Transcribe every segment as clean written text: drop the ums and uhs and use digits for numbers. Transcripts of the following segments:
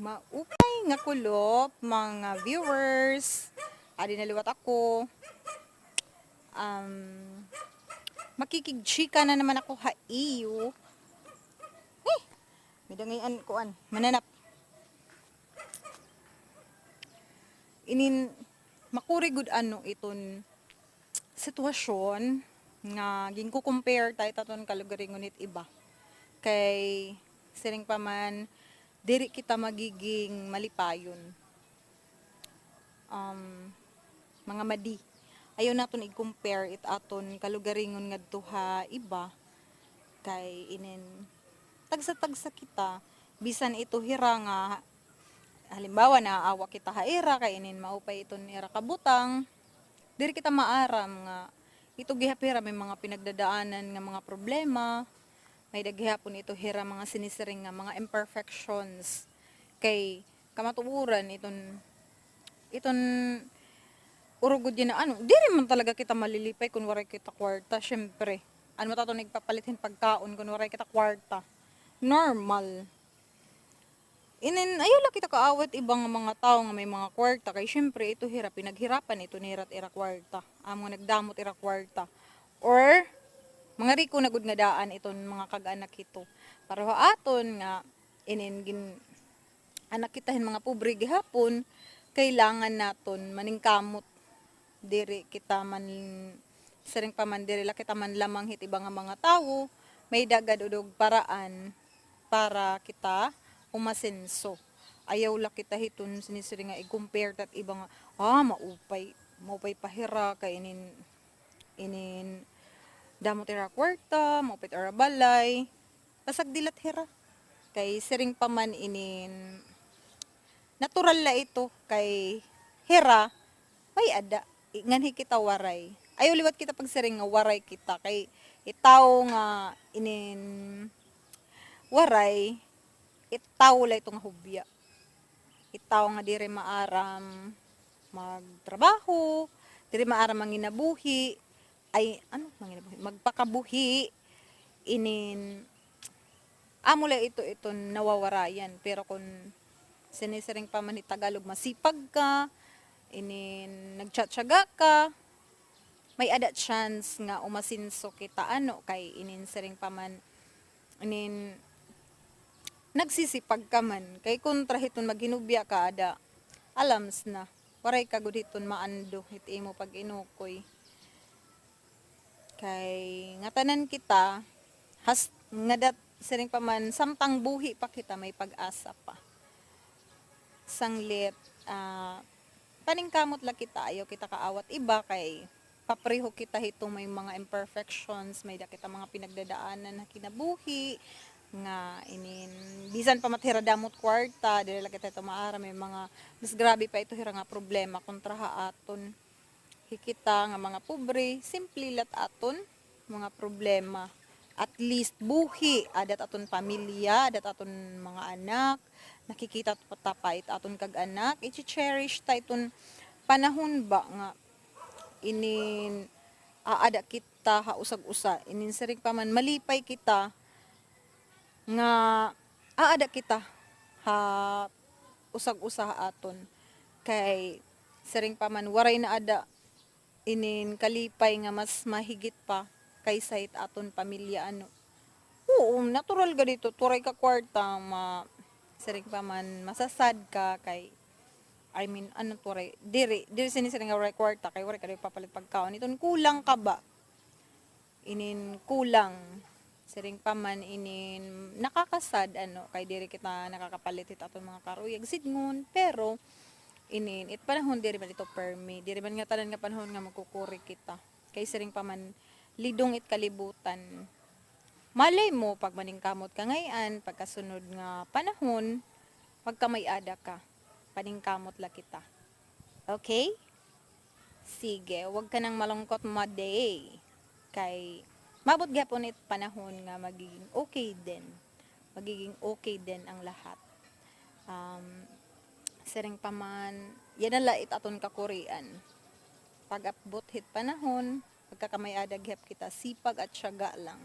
Maupay nga kulop, mga viewers. Adi naliwat ako. Makikigchika na naman ako haiyo. Midangayan kuan, mananap. Inin makurigud ano iton sitwasyon nga ging ko compare tayo taton kalugaringon iba. Kay siring pa man diri kita magiging malipayon. Mga madi. Ayaw naton i-compare it aton kalugaringon ngadto ha iba kay inin tagsa-tagsa kita bisan ito hira nga halimbawa na awa kita haira kay inin maupay iton ira kabutang diri kita maaram nga ito gihapira may mga pinagdadaanan nga mga problema may daghihapon ito hira mga sinisiring nga mga imperfections kay kamatuuran iton urugod yun na ano, diri man talaga kita malilipay kung waray kita kwarta, syempre. Ano mo tato nagpapalitin pagkaon kung waray kita kwarta. Normal. Ayaw lang kita kaawat ibang mga tao nga may mga kwarta, kay syempre ito hira, pinaghirapan ito ni ira kwarta. Amo nagdamot ira kwarta. Or, mga riko na gud nga daan iton mga kag-anak ito. Para aton nga, anak kitahin mga pobre gihapon, kailangan naton maningkamot diri kita man saring pa man diri la kita man lamang hit ibang mga tawo may dagad udog paraan para kita umasenso ayaw la kita hiton sinisiri nga i-compare tat ibang maupay pahira kay inin damot ira kwarta maupay ira balay pasag dilat hira kay siring pa man natural la ito kay hira may ada nganhi kita waray ayaw liwat kita pagsiring nga waray kita kay itaw nga waray itaw la itong hubya itaw nga diri maaram magtrabaho diri maaram manginabuhi magpakabuhi amo la ito nawawarayan pero kung sinisiring pa man ni Tagalog masipag ka nagtsatsaga ka may ada chance nga umasinso kita kay siring pa man nagsisipag ka man kay kontra hiton maghinubya ka ada alams na waray ka gud hiton maando hit imo pag inukoy kay ngatanan kita ngadat siring pa man samtang buhi pa kita may pag-asa pa sanglit paningkamot la kita ayaw kita kaawat iba kay papreho kita hitong may mga imperfections may kita mga pinagdadaanan na kinabuhi nga bisan pa mathira damot kwarta dili la kita ito maara may mga mas grabe pa ito hira nga problema kontra aton hikita nga mga pobre simple lat aton mga problema at least buhi adat aton pamilya adat aton mga anak nakikita patapait aton kag anak i-cherish ta iton panahon ba nga aada kita hausag-usa siring pa man malipay kita nga aada kita ha usag-usa aton kay siring pa man waray na ada kalipay nga mas mahigit pa kaysa it aton pamilya oo natural ga dito turay ka kwarta siring pa man masasad ka kay turay diri sinisiring nga kwarta kay waray ka papalit pagkaon iton kulang ka ba kulang siring pa man nakakasad kay diri kita nakakapalit it aton mga karuyag sidngon pero it panahon diri man ito permi diri man nga tanan nga panahon nga magkukuri kita kay siring pa man lidong it kalibutan malay mo pag maningkamot ka ngayon pagkasunod nga panahon pagka may ada ka paningkamot la kita okay sige wag ka nang malungkot day kay mabot gyapon it panahon nga magiging okay din ang lahat siring pa man yan ala it aton kakurian pag abot hit panahon pagkakamay ada gyap kita sipag at tiyaga lang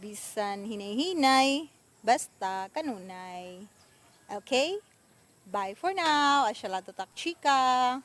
bisan hinay-hinay basta kanunay Okay? Bye for now. Asyala tutak chika.